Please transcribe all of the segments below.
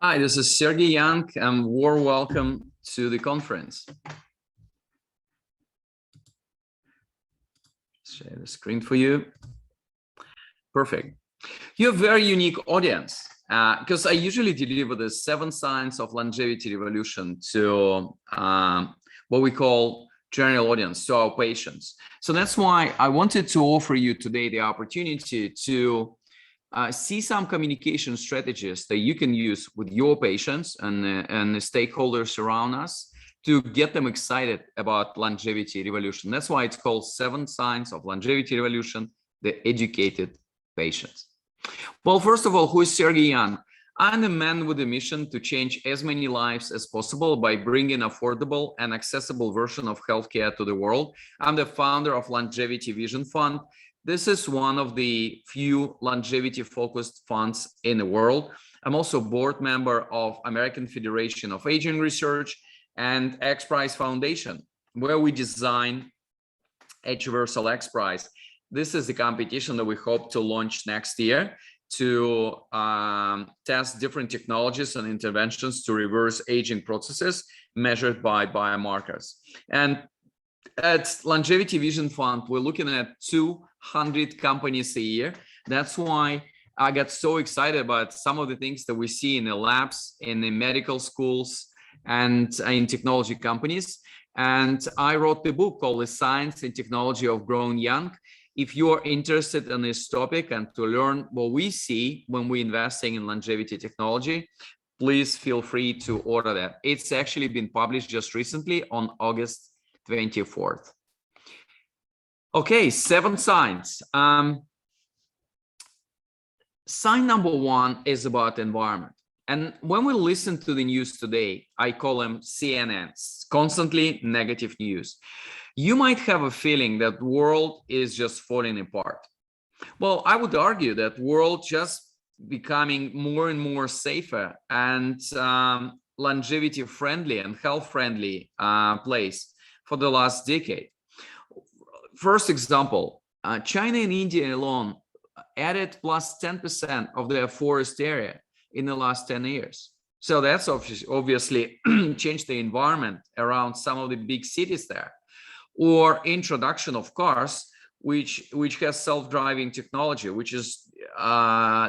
Hi, this is Sergey Young, and warm welcome to the conference. Share the screen for you. Perfect. You have a very unique audience because I usually deliver the 7 signs of longevity revolution to what we call general audience, to our patients. So that's why I wanted to offer you today the opportunity to see some communication strategies that you can use with your patients and the stakeholders around us to get them excited about longevity revolution. That's why it's called 7 signs of longevity revolution, the educated patients. Well, first of all, who is Sergey Young? I'm a man with a mission to change as many lives as possible by bringing affordable and accessible version of healthcare to the world. I'm the founder of Longevity Vision Fund. This is one of the few longevity-focused funds in the world. I'm also board member of American Federation of Aging Research and X Prize Foundation, where we design H-Versal X Prize. This is the competition that we hope to launch next year to test different technologies and interventions to reverse aging processes measured by biomarkers. And at Longevity Vision Fund, we're looking at 200 companies a year. That's why I got so excited about some of the things that we see in the labs, in the medical schools, and in technology companies. And I wrote the book called The Science and Technology of Growing Young. If you are interested in this topic and to learn what we see when we're investing in longevity technology, please feel free to order that. It's actually been published just recently on August 24th. Okay, 7 signs. Sign number 1 is about environment. And when we listen to the news today, I call them CNNs, constantly negative news. You might have a feeling that the world is just falling apart. Well, I would argue that the world just becoming more and more safer and longevity friendly and health friendly place for the last decade. First example, China and India alone added plus 10% of their forest area in the last 10 years. So that's obviously changed the environment around some of the big cities there. Or introduction of cars, which has self-driving technology, which is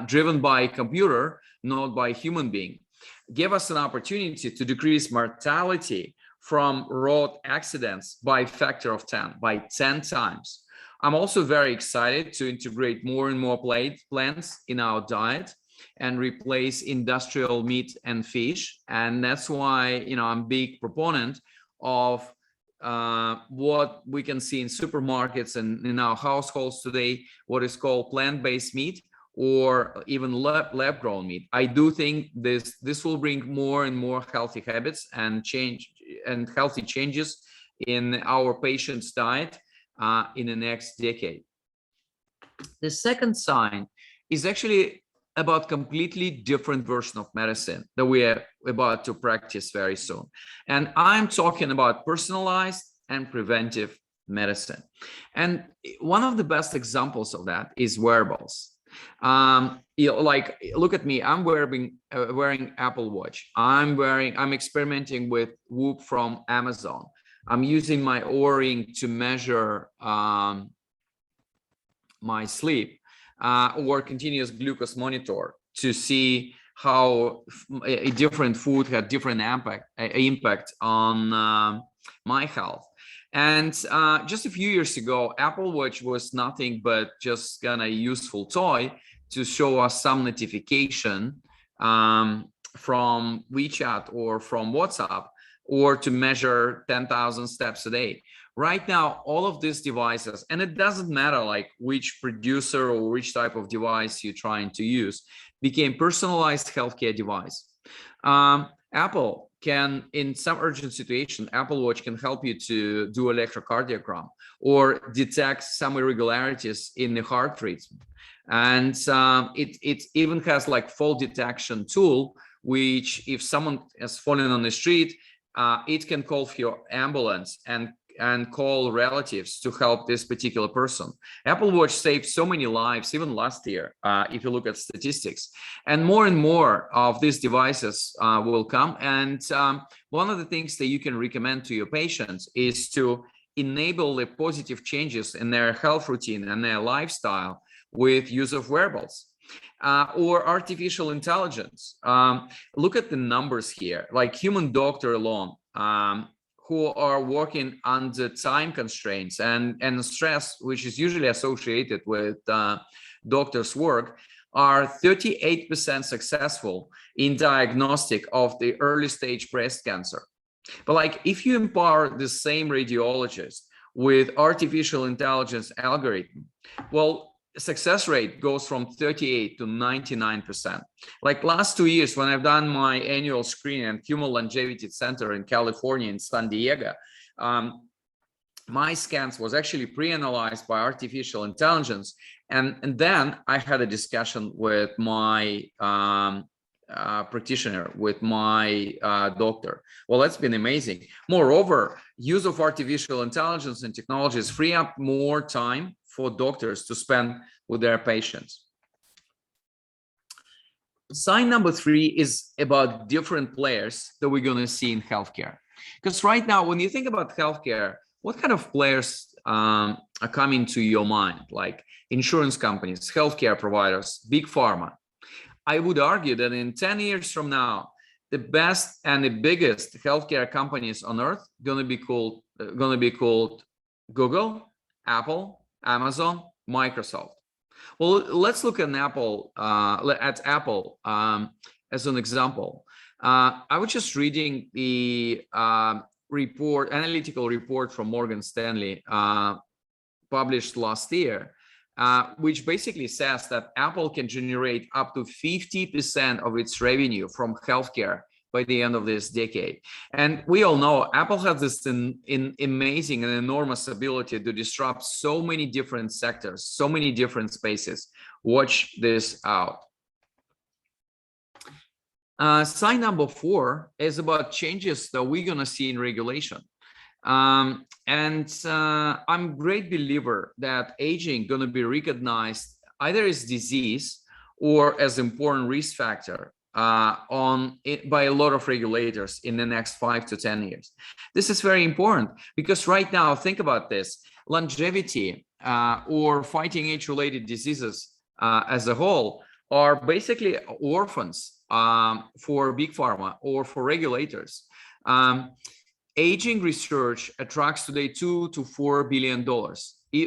driven by a computer, not by a human being, gave us an opportunity to decrease mortality from road accidents by a factor of 10, by 10 times. I'm also very excited to integrate more and more plants in our diet and replace industrial meat and fish. And that's why, I'm a big proponent of what we can see in supermarkets and in our households today, what is called plant-based meat or even lab-grown meat. I do think this will bring more and more healthy habits and healthy changes in our patients' diet in the next decade. The second sign is actually about completely different version of medicine that we are about to practice very soon. And I'm talking about personalized and preventive medicine. And one of the best examples of that is wearables. Like, look at me, I'm wearing Apple Watch. I'm experimenting with Whoop from Amazon. I'm using my O-ring to measure my sleep. Or continuous glucose monitor to see how a different food had different impact on my health. And just a few years ago, Apple Watch was nothing but just kind of a useful toy to show us some notification from WeChat or from WhatsApp, or to measure 10,000 steps a day. Right now, all of these devices, and it doesn't matter like which producer or which type of device you're trying to use, became personalized healthcare device. Apple can, in some urgent situation, Apple Watch can help you to do electrocardiogram or detect some irregularities in the heart rate. And it even has like fall detection tool, which if someone has fallen on the street, it can call for your ambulance and and call relatives to help this particular person. Apple Watch saved so many lives, even last year, if you look at statistics. And more of these devices will come. And one of the things that you can recommend to your patients is to enable the positive changes in their health routine and their lifestyle with use of wearables. Or artificial intelligence. Look at the numbers here, like human doctor alone, who are working under time constraints and stress, which is usually associated with doctors' work, are 38% successful in diagnostic of the early stage breast cancer. But like, if you empower the same radiologist with artificial intelligence algorithm, well, success rate goes from 38 to 99%. Like last 2 years, when I've done my annual screening at Human Longevity Center in California, in San Diego, my scans was actually pre-analyzed by artificial intelligence. And then I had a discussion with my practitioner, with my doctor. Well, that's been amazing. Moreover, use of artificial intelligence and technologies free up more time for doctors to spend with their patients. Sign number 3 is about different players that we're going to see in healthcare. Because right now, when you think about healthcare, what kind of players are coming to your mind? Like insurance companies, healthcare providers, big pharma. I would argue that in 10 years from now, the best and the biggest healthcare companies on earth going to be called Google, Apple, Amazon, Microsoft. Well, let's look at Apple as an example. I was just reading the analytical report from Morgan Stanley published last year, which basically says that Apple can generate up to 50% of its revenue from healthcare by the end of this decade. And we all know Apple has this amazing and enormous ability to disrupt so many different sectors, so many different spaces. Watch this out. Sign number 4 is about changes that we're going to see in regulation. I'm a great believer that aging going to be recognized either as disease or as important risk factor by a lot of regulators in the next 5 to 10 years. This is very important because right now, think about this: longevity or fighting age-related diseases as a whole are basically orphans for big pharma or for regulators. Aging research attracts today $2 to $4 billion.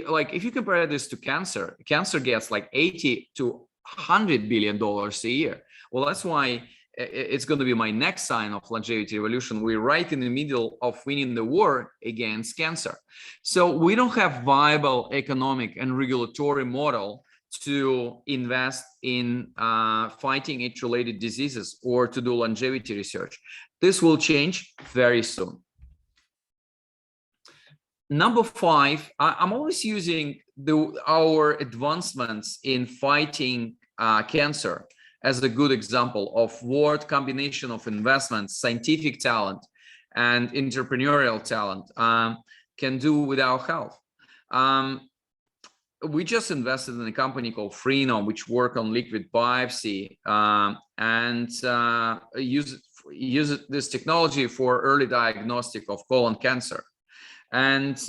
Like if you compare this to cancer, cancer gets like $80 to $100 billion a year. Well, that's why it's going to be my next sign of longevity revolution. We're right in the middle of winning the war against cancer. So we don't have viable economic and regulatory model to invest in fighting age-related diseases or to do longevity research. This will change very soon. Number 5, I'm always using our advancements in fighting cancer as a good example of what combination of investments, scientific talent, and entrepreneurial talent can do with our health. We just invested in a company called Freenome, which work on liquid biopsy and use this technology for early diagnostic of colon cancer. And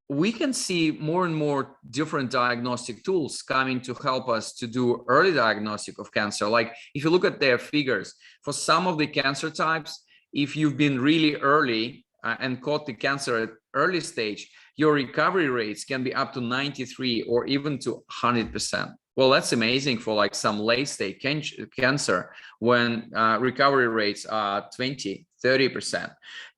we can see more and more different diagnostic tools coming to help us to do early diagnostic of cancer. Like if you look at their figures, for some of the cancer types, if you've been really early and caught the cancer at early stage, your recovery rates can be up to 93 or even to 100%. Well, that's amazing for like some late stage cancer when recovery rates are 20, 30%.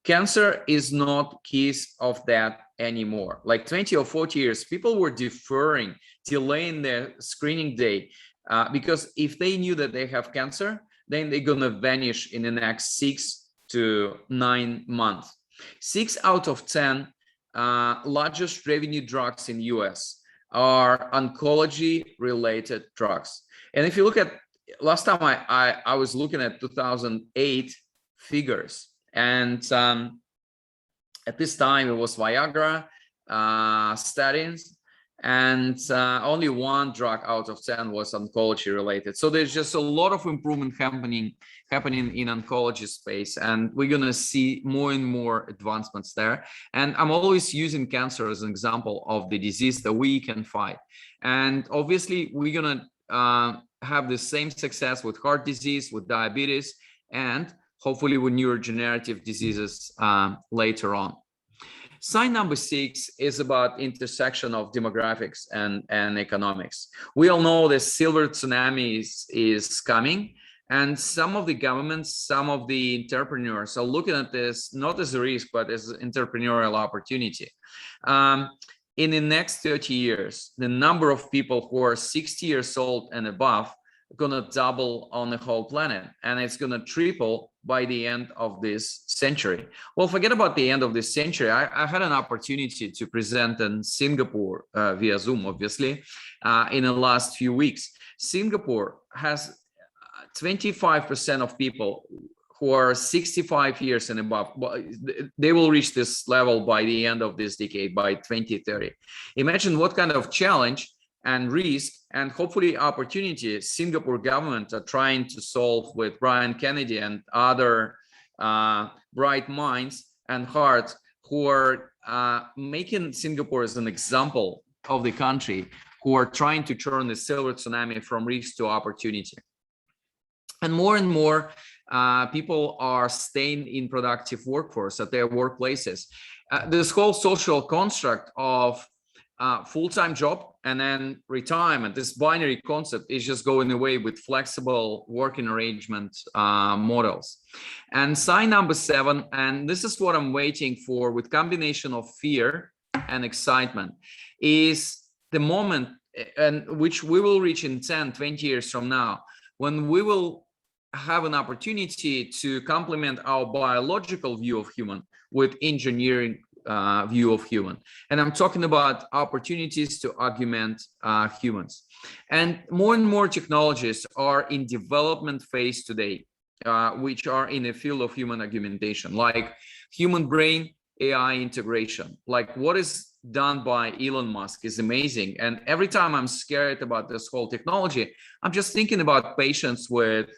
Cancer is not case of that anymore. Like 20 or 40 years, people were delaying their screening day because if they knew that they have cancer, then they're gonna vanish in the next 6 to 9 months. 6 out of 10 largest revenue drugs in US are oncology related drugs. And if you look at last time I was looking at 2008 figures, and At this time, it was Viagra, statins, and only one drug out of 10 was oncology related. So there's just a lot of improvement happening in oncology space, and we're going to see more and more advancements there. And I'm always using cancer as an example of the disease that we can fight. And obviously we're going to have the same success with heart disease, with diabetes, and hopefully with neurodegenerative diseases later on. Sign number 6 is about intersection of demographics and economics. We all know the silver tsunami is coming, and some of the governments, some of the entrepreneurs are looking at this not as a risk, but as an entrepreneurial opportunity. In the next 30 years, the number of people who are 60 years old and above are going to double on the whole planet, and it's going to triple by the end of this century. Well, forget about the end of this century. I had an opportunity to present in Singapore via Zoom, obviously, in the last few weeks. Singapore has 25% of people who are 65 years and above. They will reach this level by the end of this decade, by 2030. Imagine what kind of challenge and risk and hopefully opportunity Singapore government are trying to solve with Brian Kennedy and other bright minds and hearts who are making Singapore as an example of the country, who are trying to turn the silver tsunami from risk to opportunity. And more people are staying in productive workforce at their workplaces. This whole social construct of full-time job and then retirement, this binary concept is just going away with flexible working arrangement models. And sign number 7, and this is what I'm waiting for with combination of fear and excitement, is the moment and which we will reach in 10, 20 years from now, when we will have an opportunity to complement our biological view of human with engineering view of human. And I'm talking about opportunities to augment humans. And more technologies are in development phase today, which are in the field of human augmentation, like human brain AI integration. Like what is done by Elon Musk is amazing. And every time I'm scared about this whole technology, I'm just thinking about patients with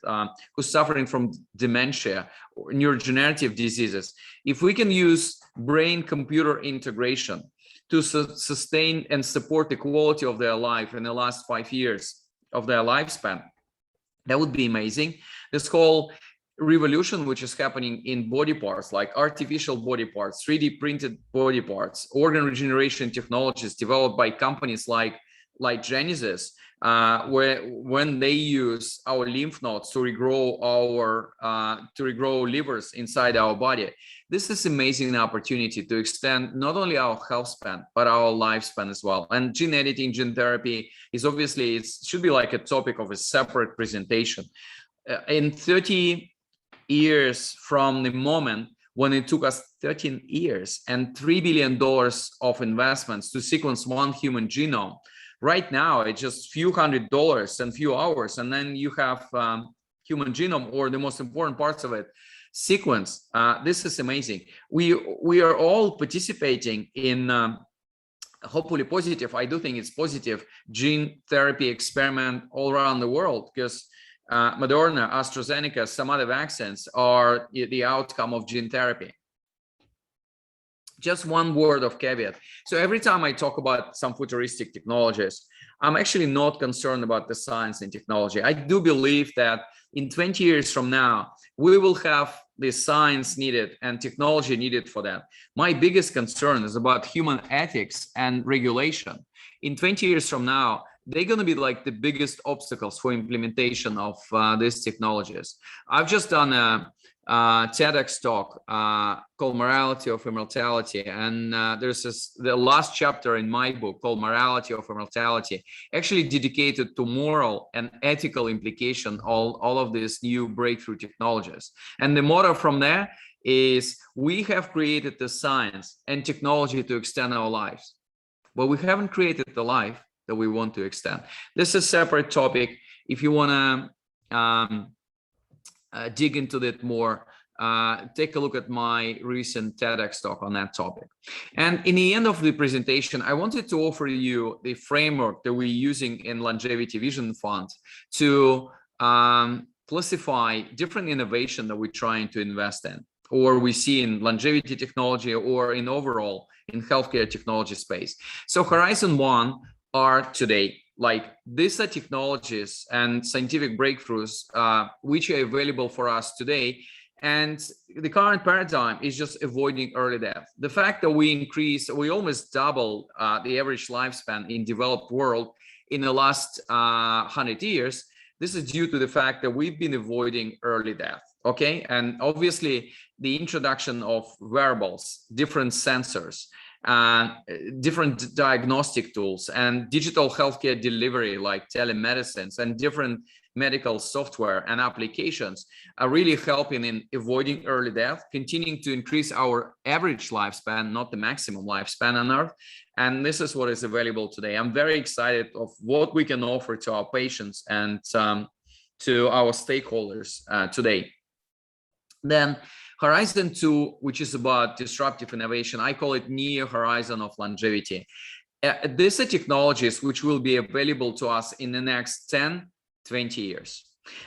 who's suffering from dementia or neurodegenerative diseases. If we can use brain-computer integration to sustain and support the quality of their life in the last 5 years of their lifespan, that would be amazing. This whole revolution which is happening in body parts, like artificial body parts, 3D printed body parts, organ regeneration technologies developed by companies like Genesis, where when they use our lymph nodes to regrow livers inside our body. This is amazing opportunity to extend not only our health span but our lifespan as well. And gene editing, gene therapy is obviously, it should be like a topic of a separate presentation. In 30 years from the moment when it took us 13 years and $3 billion of investments to sequence one human genome, right now it's just few $100 and few hours, and then you have human genome, or the most important parts of it, sequence. This is amazing. We are all participating in hopefully positive, I do think it's positive, gene therapy experiment all around the world, because Moderna, AstraZeneca, some other vaccines are the outcome of gene therapy. Just one word of caveat. So every time I talk about some futuristic technologies, I'm actually not concerned about the science and technology. I do believe that in 20 years from now, we will have the science needed and technology needed for that. My biggest concern is about human ethics and regulation. In 20 years from now, they're going to be like the biggest obstacles for implementation of these technologies. I've just done a TEDx talk called Morality of Immortality, and there's the last chapter in my book called Morality of Immortality, actually dedicated to moral and ethical implication all of these new breakthrough technologies. And the motto from there is, we have created the science and technology to extend our lives, but we haven't created the life that we want to extend. This is a separate topic. If you want to dig into that more, take a look at my recent TEDx talk on that topic. And in the end of the presentation, I wanted to offer you the framework that we're using in Longevity Vision Fund to classify different innovation that we're trying to invest in, or we see in longevity technology, or in overall in healthcare technology space. So Horizon 1 are today, like, these are technologies and scientific breakthroughs which are available for us today. And the current paradigm is just avoiding early death. The fact that we almost double the average lifespan in developed world in the last 100 years, this is due to the fact that we've been avoiding early death, okay? And obviously the introduction of wearables, different sensors, different diagnostic tools, and digital healthcare delivery like telemedicines and different medical software and applications are really helping in avoiding early death, continuing to increase our average lifespan, not the maximum lifespan on Earth. And this is what is available today. I'm very excited of what we can offer to our patients and to our stakeholders today. Then Horizon 2, which is about disruptive innovation, I call it near horizon of longevity. These are technologies which will be available to us in the next 10, 20 years.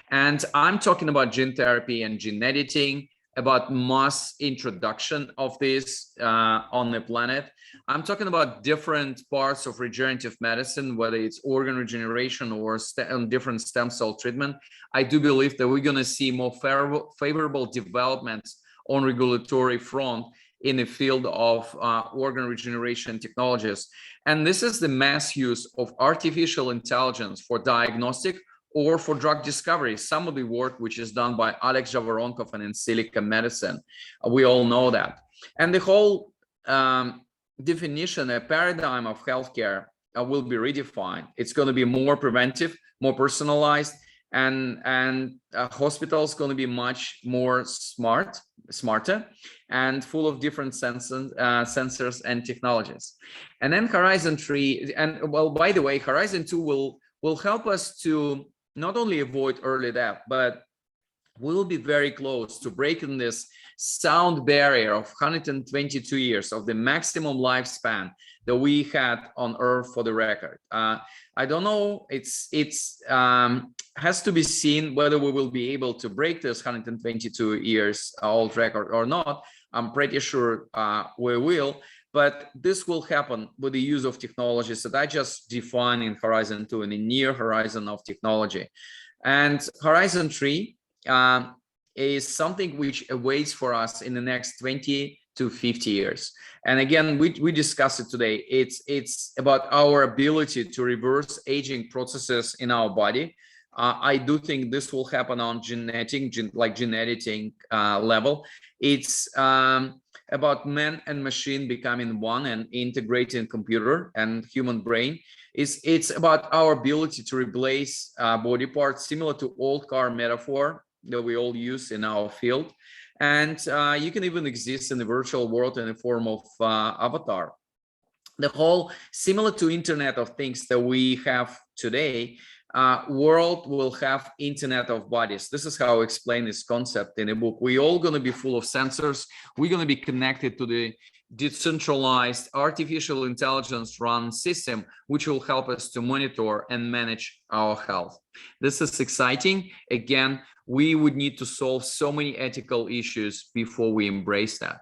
And I'm talking about gene therapy and gene editing, about mass introduction of this on the planet. I'm talking about different parts of regenerative medicine, whether it's organ regeneration or different stem cell treatment. I do believe that we're going to see more favorable developments on regulatory front in the field of organ regeneration technologies. And this is the mass use of artificial intelligence for diagnostic or for drug discovery. Some of the work which is done by Alex Javaronkov and in Silica Medicine, we all know that. And the whole definition, a paradigm of healthcare will be redefined. It's going to be more preventive, more personalized, and hospitals going to be much more smarter and full of different sensors and technologies. And then Horizon 3, and well, by the way, Horizon 2 will help us to not only avoid early death, but we'll be very close to breaking this sound barrier of 122 years of the maximum lifespan that we had on Earth for the record. I don't know, it's has to be seen whether we will be able to break this 122 years old record or not. I'm pretty sure we will. But this will happen with the use of technologies that I just defined in Horizon 2 and the near horizon of technology. And Horizon 3 is something which awaits for us in the next 20 to 50 years. And again, we discussed it today. It's about our ability to reverse aging processes in our body. I do think this will happen on gene editing level. It's about man and machine becoming one and integrating computer and human brain. It's about our ability to replace body parts, similar to old car metaphor that we all use in our field. And you can even exist in the virtual world in the form of avatar. The whole, similar to Internet of Things that we have today, world will have Internet of Bodies. This is how I explain this concept in a book. We're all going to be full of sensors. We're going to be connected to the decentralized artificial intelligence run system, which will help us to monitor and manage our health. This is exciting. Again, we would need to solve so many ethical issues before we embrace that.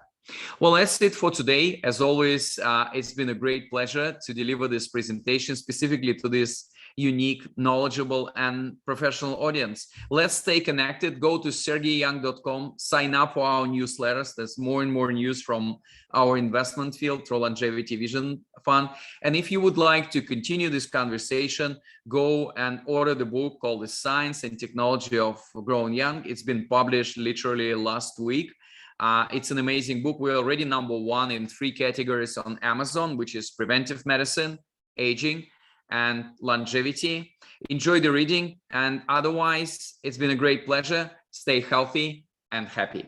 Well, that's it for today. As always, it's been a great pleasure to deliver this presentation specifically to this unique, knowledgeable, and professional audience. Let's stay connected. Go to sergeyyoung.com, sign up for our newsletters. There's more and more news from our investment field through Longevity Vision Fund. And if you would like to continue this conversation, go and order the book called The Science and Technology of Growing Young. It's been published literally last week. It's an amazing book. We're already #1 in 3 categories on Amazon, which is preventive medicine, aging, and longevity. Enjoy the reading, and otherwise, it's been a great pleasure. Stay healthy and happy.